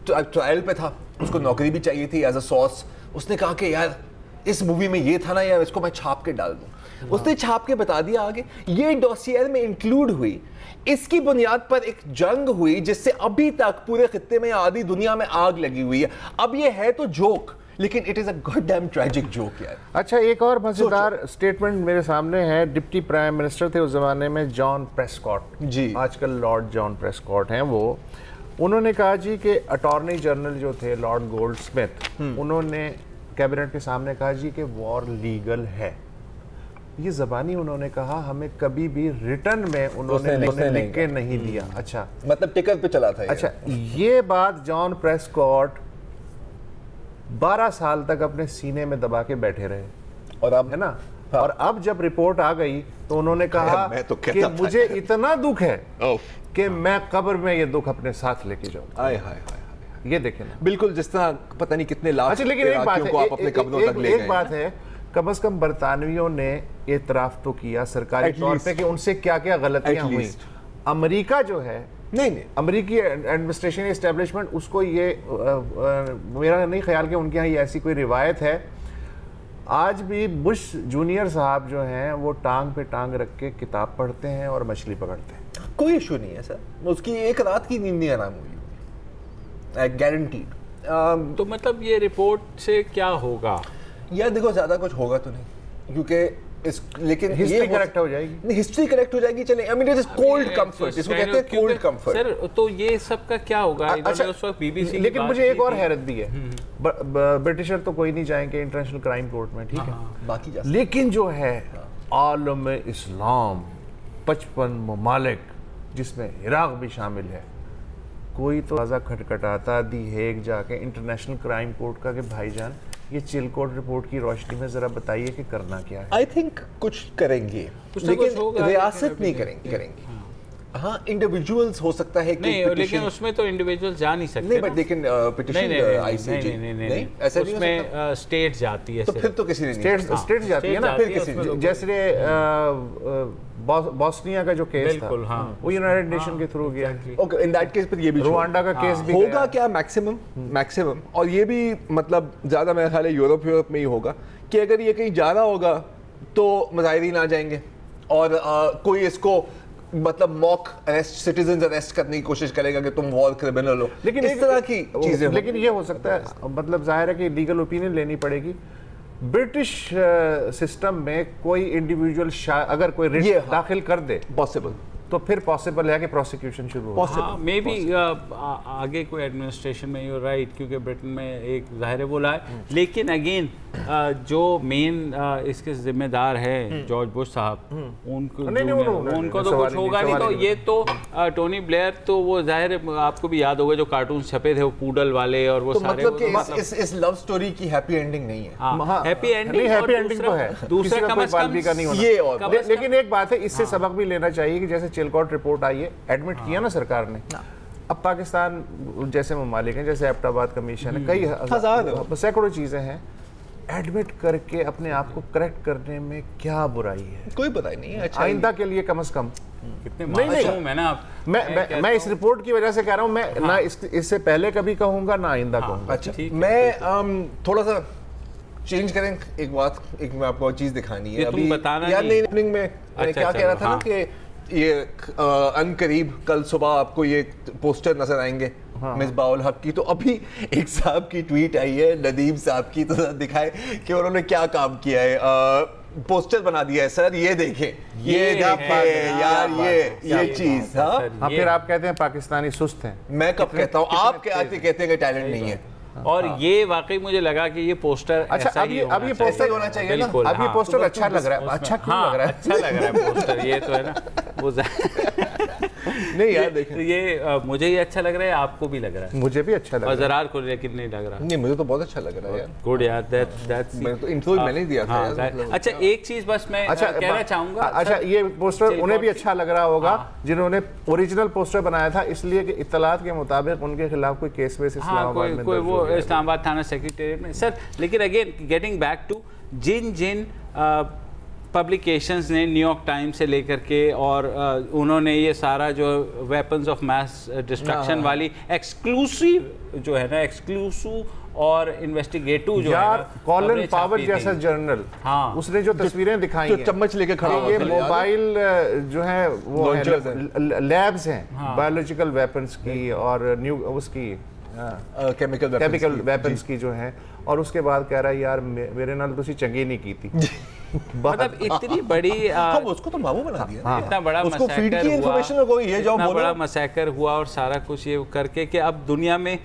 ट्रायल पे था, उसको नौकरी भी चाहिए थी एज अ सोर्स। उसने कहा कि यार इस मूवी में ये था ना यार, इसको मैं छाप के डाल दूं। उसने छाप के बता दिया आगे, ये डॉसियर में इंक्लूड हुई। इसकी बुनियाद पर एक जंग हुई जिससे अभी तक पूरे खित्ते में, आधी दुनिया में आग लगी हुई है। अब ये है तो जोक, लेकिन it is a goddamn tragic joke यार। अच्छा, एक और मजेदार स्टेटमेंट मेरे सामने है। डिप्टी प्राइम मिनिस्टर थे उस जमाने में, जॉन प्रेस्कॉट जी, आजकल लॉर्ड जॉन प्रेस्कॉट हैं वो। उन्होंने कहा जी कि अटॉर्नी जनरल जो थे लॉर्ड गोल्डस्मिथ, उन्होंने कैबिनेट के सामने कहा जी कि वॉर लीगल है। ये ज़बानी उन्होंने कहा, हमें कभी भी रिटर्न में उन्होंने लिख के नहीं दिया। अच्छा, मतलब टिकट पे चला था। अच्छा, ये बात जॉन प्रेस्कॉट 12 साल तक अपने सीने में दबा के बैठे रहे, और अब है ना, हाँ। और अब जब रिपोर्ट आ गई तो उन्होंने कहा कि मुझे इतना दुख है कि मैं कब्र में ये दुख अपने साथ लेके जाऊं। ये देखें ना, बिल्कुल जिस तरह पता नहीं कितने लाख। अच्छा, लेकिन एक बात है, आप अपने कब्रों तक ले गए। एक बात है, कम से कम बरतानवियों ने एतराफ तो किया सरकारी तौर पे कि उनसे क्या क्या गलतियां हुई। अमेरिका जो है, नहीं, अमेरिकी एडमिनिस्ट्रेशन एस्टेब्लिशमेंट, उसको ये मेरा नहीं ख्याल कि उनके यहाँ ये ऐसी कोई रिवायत है। आज भी बुश जूनियर साहब जो हैं वो टांग पे टांग रख के किताब पढ़ते हैं और मछली पकड़ते हैं। कोई इशू नहीं है सर, उसकी एक रात की नींद नहीं आराम हुई, गारंटीड। तो मतलब ये रिपोर्ट से क्या होगा? यार देखो, ज्यादा कुछ होगा तो नहीं, क्योंकि लेकिन हिस्ट्री करेक्ट हो जाएगी। नहीं, हिस्ट्री करेक्ट हो जाएगी, चले। I mean it is cold comfort, इसको कहते हैं कोल्ड कंफर्ट। सर, तो ये सब का क्या होगा? अच्छा, उस वक्त BBC, लेकिन मुझे एक और हैरत भी है, ब्रिटिशर तो कोई नहीं जाएंगे इंटरनेशनल क्राइम कोर्ट में, ठीक है, बाकी जा, लेकिन जो है आलम इस्लाम 55 ममालिक जिसमें इराक भी शामिल है, कोई तो आजा खटखटाता दी हेग जाके इंटरनेशनल क्राइम कोर्ट का कि भाईजान ये चिलकोट रिपोर्ट की रोशनी में जरा बताइए कि करना क्या है। आई थिंक कुछ करेंगे, लेकिन रियासत नहीं करेंगे। हाँ इंडिविजुअल्स हो सकता है कि नहीं, लेकिन उसमें तो इंडिविजुअल्स जा नहीं सकते। नहीं बट लेकिन पिटीशन आईसीजे नहीं, ऐसा नहीं, उसमें स्टेट जाती है। तो फिर तो किसी ने स्टेट जाती है ना, फिर किसी, जैसे बॉस्निया का जो केस था वो यूनाइटेड नेशन के थ्रू गया। ओके, इन दैट केस पर ये भी रुवांडा का केस भी होगा क्या मैक्सिमम, और ये भी मतलब ज्यादा मेरा ख्याल है यूरोप में ही होगा कि अगर ये कहीं जा रहा होगा तो मुजाहिरीन आ जाएंगे और कोई इसको मतलब मॉक अरेस्ट, सिटीजन अरेस्ट करने की कोशिश करेगा कि तुम वॉर क्रिमिनल हो, लेकिन इस तरह की चीजें। लेकिन ये हो सकता है, मतलब जाहिर है कि लीगल ओपिनियन लेनी पड़ेगी। ब्रिटिश सिस्टम में कोई इंडिविजुअल अगर कोई रिट दाखिल कर दे पॉसिबल, तो फिर पॉसिबल है कि प्रोसिक्यूशन शुरू हो। हाँ, मे बी आगे कोई एडमिनिस्ट्रेशन में, यू राइट, क्योंकि ब्रिटेन में एक जाहिर है वो लाए। लेकिन अगेन जो मेन इसके जिम्मेदार है जॉर्ज बुश साहब, उनको तो कुछ होगा नहीं। तो ये तो टोनी ब्लेयर, तो वो जाहिर है आपको भी याद होगा जो कार्टून छपे थे वो पूडल वाले और वो तो सारे, मतलब इस लव स्टोरी की हैप्पी एंडिंग नहीं है। हैप्पी एंडिंग तो है, दूसरा कम से कम ये। और लेकिन एक बात है, इससे सबक भी लेना चाहिए कि जैसे चिलकॉट रिपोर्ट आई है, एडमिट किया ना सरकार ने, अब पाकिस्तान जैसे ममालिक हैं, जैसे एबटाबाद कमीशन है, कई हजार सैकड़ों चीजें हैं, एडमिट करके अपने आप को करेक्ट करने में क्या बुराई है? कोई बुराई नहीं है। अच्छा, आइंदा के लिए कम से कम कितने मासूम है ना आप। मैं इस रिपोर्ट की वजह से कह रहा हूँ, मैं ना इससे पहले कभी कहूँगा ना आइंदा कहूँगा। अच्छा, मैं थोड़ा सा चेंज करें एक बात, एक मैं आपको चीज दिखानी है अभी यार। नहीं, इवनिंग में क्या कह रहा था ना कि ये अनकरीब कल सुबह आपको ये पोस्टर नजर आएंगे मिसबाह उल हक की। तो अभी एक साहब की ट्वीट आई है, नदीम साहब की, तो दिखाए कि उन्होंने क्या काम किया है। पोस्टर बना दिया है सर, ये देखें, ये देखें यार, ये चीज। हाँ, फिर आप कहते हैं पाकिस्तानी सुस्त हैं। मैं कब कहता हूँ? आप कहते हैं कि टैलेंट नहीं है। और ये वाकई मुझे लगा कि ये पोस्टर अच्छा, अब ये पोस्टर होना चाहिए ना। अब ये पोस्टर अच्छा लग रहा है। अच्छा क्यों लग रहा है? अच्छा लग रहा है पोस्टर, ये तो है ना वो नहीं यार देखें, ये मुझे ये अच्छा लग रहा है, आपको भी लग रहा है? मुझे भी अच्छा लग रहा है। और ज़रार को लेकिन नहीं लग रहा। नहीं, मुझे तो बहुत अच्छा लग रहा है यार। गुड यार, दैट्स इंट्रो मैंने दिया था यार। अच्छा, एक चीज बस मैं कहना चाहूंगा। अच्छा, ये पोस्टर उन्हें भी अच्छा लग रहा होगा जिन्होंने ओरिजिनल पोस्टर बनाया था, इसलिए कि इत्तलात के मुताबिक उनके खिलाफ कोई केस वेस इस्लामाबाद में कोई वो इस्लामाबाद थाना सेक्रेटेरिएट में। सर लेकिन अगेन गेटिंग बैक टू जिन पब्लिकेशंस ने न्यूयॉर्क टाइम्स से लेकर के और उन्होंने ये सारा जो वेपन्स ऑफ मास डिस्ट्रक्शन वाली एक्सक्लूसिव जो है ना, एक्सक्लूसिव और इन्वेस्टिगेटिव जो यार, कॉलिन पावर जैसा जर्नल, हाँ, उसने जो तस्वीरें दिखाई हैं, चम्मच लेके खड़ा हुआ, ये मोबाइल जो है वो लैब्स हैं बायोलॉजिकल वेपन्स की और न्यू उसकी केमिकल वेपन्स की जो है। और उसके बाद कह रहा है यार मेरे नाल तुसी चंगी नहीं की थी। मतलब इतनी बड़ी उसको तो मामू बना दिया, इतना बड़ा मसैकर हुआ और सारा कुछ ये करके कि अब दुनिया में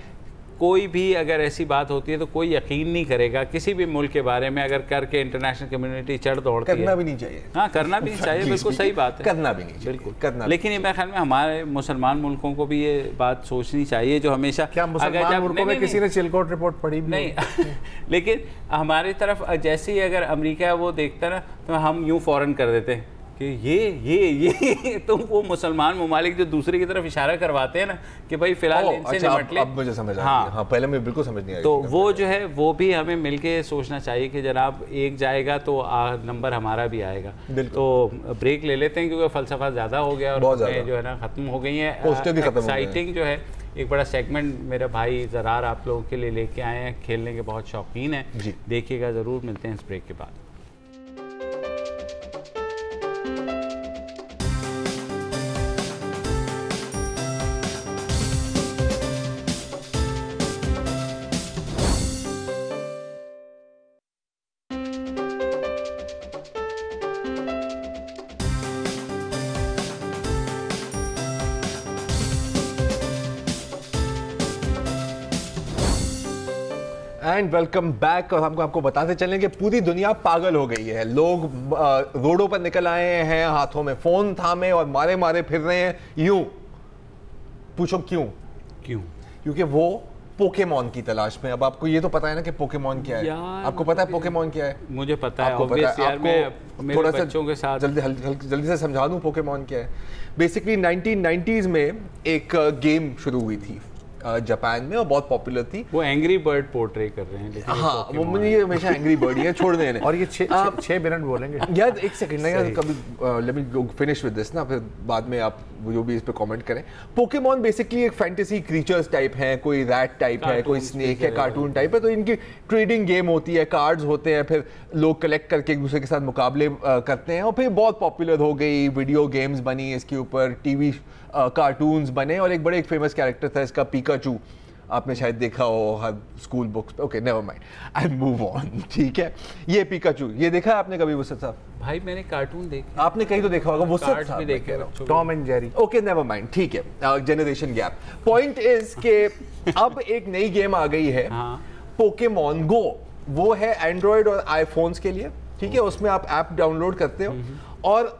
कोई भी अगर ऐसी बात होती है तो कोई यकीन नहीं करेगा किसी भी मुल्क के बारे में, अगर करके इंटरनेशनल कम्युनिटी चढ़ दौड़ करना भी नहीं चाहिए। हाँ, करना भी नहीं चाहिए, बिल्कुल सही बात है, करना भी नहीं चाहिए, बिल्कुल करना। लेकिन ये मेरे ख्याल में हमारे मुसलमान मुल्कों को भी ये बात सोचनी चाहिए, जो हमेशा क्या मुसलमान मुल्कों में किसी ने चिलकोट रिपोर्ट पढ़ी भी नहीं लेकिन हमारी तरफ जैसे ही अगर अमेरिका वो देखता ना तो हम यूँ फौरन कर देते हैं कि ये तो वो मुसलमान ममालिक जो दूसरे की तरफ इशारा करवाते हैं ना कि भाई फिलहाल इनसे निपट ले। अब मुझे समझ आ रही है। हाँ, पहले मैं बिल्कुल समझ नहीं आई। तो वो जो है वो भी हमें मिलके सोचना चाहिए कि जनाब एक जाएगा तो नंबर हमारा भी आएगा। तो ब्रेक ले लेते हैं क्योंकि फ़लसफ़ा ज़्यादा हो गया और जो है ना ख़त्म हो गई है। एक्साइटिंग जो है एक बड़ा सेगमेंट मेरा भाई ज़रार आप लोगों के लिए लेके आए हैं, खेलने के बहुत शौकीन हैं, देखिएगा ज़रूर। मिलते हैं इस ब्रेक के बाद। And welcome back. और हमको आपको बताते चलें कि पूरी दुनिया पागल हो गई है। लोग रोडों पर निकल आए हैं, हाथों में फोन थामे और मारे फिर रहे हैं। यूं पूछो क्यों? क्योंकि वो पोकेमॉन की तलाश में। अब आपको ये तो पता है ना कि पोकेमॉन क्या है? आपको पता है पोकेमॉन क्या है? मुझे पता है, ऑब्वियसली यार, मैं थोड़ा सा बच्चों के साथ जल्दी से समझा दूं पोकेमॉन क्या है। बेसिकली 1990s में एक गेम शुरू हुई थी जापान में और बहुत पॉपुलर थी। वो एंग्री बर्ड पोर्ट्रे कर रहे हैं, लेकिन हाँ वो मुझे हमेशा एंग्री बर्ड ही है, छोड़ देने। और ये 6 मिनट बोलेंगे यार, एक सेकंड ना यार, कभी let me finish with this ना, फिर बाद में आप जो भी इस पे कमेंट करें। पोकेमॉन बेसिकली एक फैंटेसी क्रीचर्स टाइप हैं, कोई रैट टाइप है, कोई स्नेक है, कार्टून टाइप है। तो इनकी ट्रेडिंग गेम होती है, कार्ड्स होते हैं, फिर लोग कलेक्ट करके एक दूसरे के साथ मुकाबले करते हैं और फिर बहुत पॉपुलर हो गई, वीडियो गेम्स बनी इसके ऊपर, टीवी कार्टून्स बने और एक बड़े एक फेमस कैरेक्टर था इसका, पिकाचू। आपने शायद देखा हो हर स्कूल बुक्स पे। Okay never mind, I move on. ठीक है, ये पिकाचू, ये देखा है आपने कभी वुसत साहब? भाई मैंने कार्टून देखे। आपने कहीं तो देखा होगा वुसत साहब? देखे, Tom and Jerry. Okay never mind, ठीक है, जनरेशन गैप। पॉइंट इज के अब एक नई गेम आ गई है, पोकेमॉन गो। वो है एंड्रॉयड और आईफोन्स के लिए, ठीक है। उसमें आप ऐप डाउनलोड करते हो और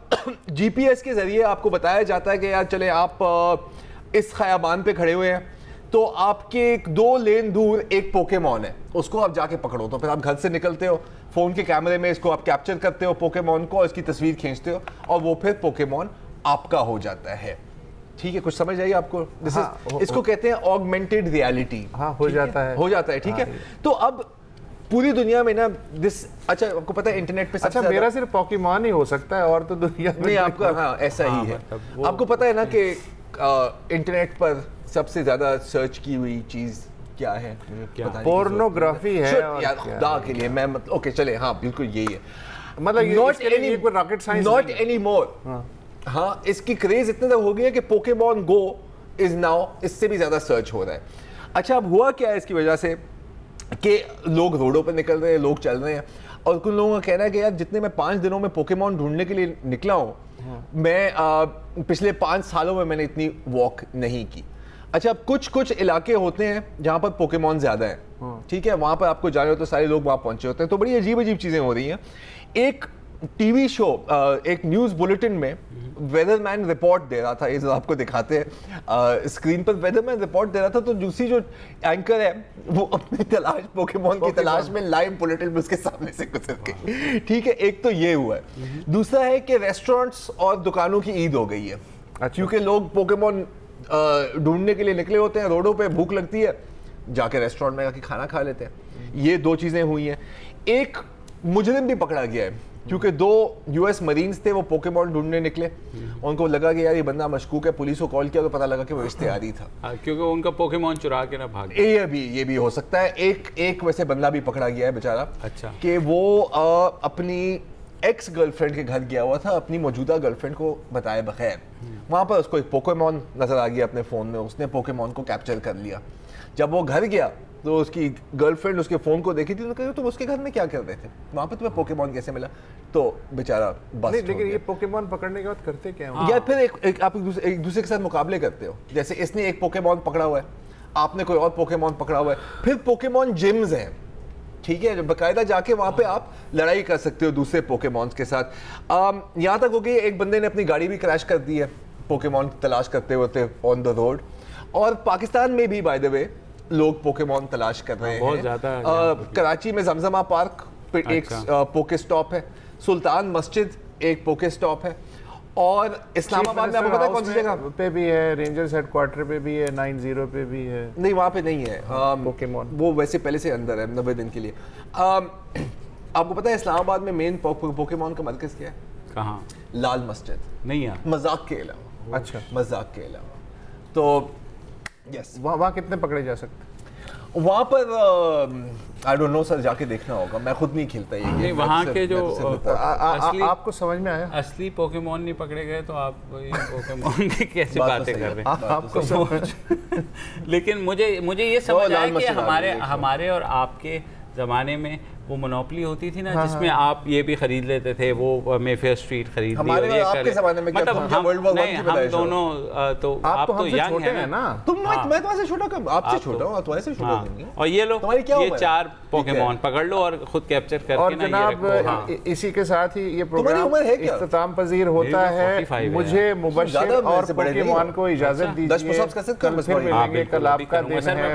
जीपीएस के जरिए आपको बताया जाता है कि यार चले आप इस खयाबान पे खड़े हुए हैं, तो आपके 2 लेन दूर एक पोकेमॉन है, उसको आप जाके पकड़ो। तो फिर आप घर से निकलते हो, फोन के कैमरे में इसको आप कैप्चर करते हो पोकेमॉन को, इसकी तस्वीर खींचते हो और वो फिर पोकेमॉन आपका हो जाता है। ठीक है, कुछ समझ आई आपको? इसको कहते हैं ऑगमेंटेड रियलिटी। हाँ, हो जाता है, ठीक है। तो अब पूरी दुनिया में ना दिस, अच्छा आपको पता है इंटरनेट पे अच्छा मेरा सिर्फ पोकेमॉन ही हो सकता है और तो दुनिया में नहीं, आपका हाँ ऐसा ही है। आपको पता है ना कि इंटरनेट पर सबसे ज्यादा सर्च की हुई चीज क्या है? पोर्नोग्राफी है। यार खुदा के लिए मैं ओके चले, हाँ बिल्कुल यही है। मतलब rocket science not any more. हाँ, इसकी क्रेज इतना हो गई है कि पोकेमॉन गो इज नाउ इससे भी ज्यादा सर्च हो रहा है। अच्छा, अब हुआ क्या है इसकी वजह से कि लोग रोडों पर निकल रहे हैं, लोग चल रहे हैं और कुछ लोगों का कहना है कि यार जितने मैं 5 दिनों में पोकेमॉन ढूंढने के लिए निकला हूँ, मैं पिछले 5 सालों में मैंने इतनी वॉक नहीं की। अच्छा, अब कुछ इलाके होते हैं जहाँ पर पोकेमॉन ज्यादा है, ठीक है, वहाँ पर आपको जाने हो तो सारे लोग वहाँ पहुंचे होते हैं। तो बड़ी अजीब चीजें हो रही हैं। एक टीवी शो, एक न्यूज बुलेटिन में वेदरमैन रिपोर्ट दे रहा था, ये आपको दिखाते हैं स्क्रीन पर। वेदरमैन रिपोर्ट दे रहा था तो दूसरी जो एंकर है वो अपनी तलाश पोकेमॉन की तलाश में लाइव बुलेटिन में उसके सामने से गुजर गई। ठीक है, एक तो ये हुआ है। दूसरा है कि रेस्टोरेंट्स और दुकानों की ईद हो गई है, क्योंकि लोग पोकेमॉन ढूंढने के लिए निकले होते हैं, रोडों पे भूख लगती है, जाके रेस्टोरेंट में जाके खाना खा लेते हैं। ये 2 चीजें हुई हैं। एक मुजरिम भी पकड़ा गया है, क्योंकि 2 यूएस मरीन्स थे, वो पोकेमॉन ढूंढने निकले, उनको लगा कि यार ये बंदा मशकूक है, पुलिस को कॉल किया तो पता लगा कि वो इश्तेहारी था, क्योंकि उनका पोकेमॉन चुरा के ना भाग। ये भी हो सकता है। एक वैसे बंदा भी पकड़ा गया है बेचारा, अच्छा, कि वो अपनी एक्स गर्लफ्रेंड के घर गया हुआ था, अपनी मौजूदा गर्लफ्रेंड को बताए बगैर। वहां पर उसको एक पोकेमॉन नजर आ गया अपने फोन में, उसने पोकेमॉन को कैप्चर कर लिया। जब वो घर गया तो उसकी गर्लफ्रेंड उसके फोन को देखी थी, उन्होंने कहा तुम उसके घर में क्या कर रहे थे, वहां पे तुम्हें पोकेमॉन कैसे मिला? तो बेचारा बस। लेकिन ये पोकेमॉन पकड़ने के बाद करते क्या है? या फिर आप एक दूसरे के साथ मुकाबले करते हो, जैसे इसने एक पोकेमॉन पकड़ा हुआ है, आपने कोई और पोकेमॉन पकड़ा हुआ है। फिर पोकेमॉन जिम्स हैं, ठीक है, बकायदा जाके वहां पे आप लड़ाई कर सकते हो दूसरे पोकेमॉन्स के साथ। यहाँ तक हो गई एक बंदे ने अपनी गाड़ी भी क्रैश कर दी है पोकेमॉन तलाश करते होते ऑन द रोड। और पाकिस्तान में भी बाय द वे लोग पोकेमॉन तलाश कर रहे हैं। कराची में जमजमा पार्क पे एक पोके स्टॉप है, सुल्तान मस्जिद एक पोके स्टॉप है, और इस्लामाबाद में आपको पता है कौन सी जगह पे भी है? रेंजर्स हेडक्वार्टर पे भी है, 90 पे भी है। नहीं, वहाँ पे नहीं है पोकेमॉन, वो वैसे पहले से अंदर है 90 दिन के लिए। आपको पता है इस्लामाबाद में मेन पोकेमॉन का मरकज क्या है? कहाँ? लाल मस्जिद। नहीं यार, मजाक के अलावा। अच्छा, मजाक के अलावा तो यस, वहाँ कितने पकड़े जा सकते? वहाँ पर आई डोंट नो सर, जाके देखना होगा, मैं खुद नहीं खेलता ये गेम। वहाँ के जो आपको समझ में आया असली पोकेमॉन नहीं पकड़े गए तो आप पोकेमॉन की कैसी बातें कर रहे हैं? आपको लेकिन मुझे ये समझ आया कि हमारे और आपके ज़माने में वो मोनोपोली होती थी ना, जिसमें आप ये भी खरीद लेते थे, वो मेफेयर स्ट्रीट खरीद ली, आपके ज़माने में मतलब हम दोनों तो आप तो यंग हैं ना, मैं तुम्हारे से छोटा कम, आपसे छोटा हूं, तुम्हारे से छोटा नहीं। और ये लो ये 4 पोकेमॉन पकड़ लो और खुद कैप्चर करके ना ये रखो। इसी के साथ ही ये प्रोग्राम इख्तिताम पज़ीर होता है। मुझे मुबश्शिर और पोकेमॉन को इजाजत दीजिए, कल फिर मिलेंगे। कल आपका दिन है,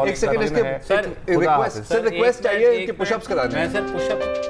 एक सेकंड इसके रिक्वेस्ट चाहिए कि पुशअप्स कराने हैं। मैं सर पुशअप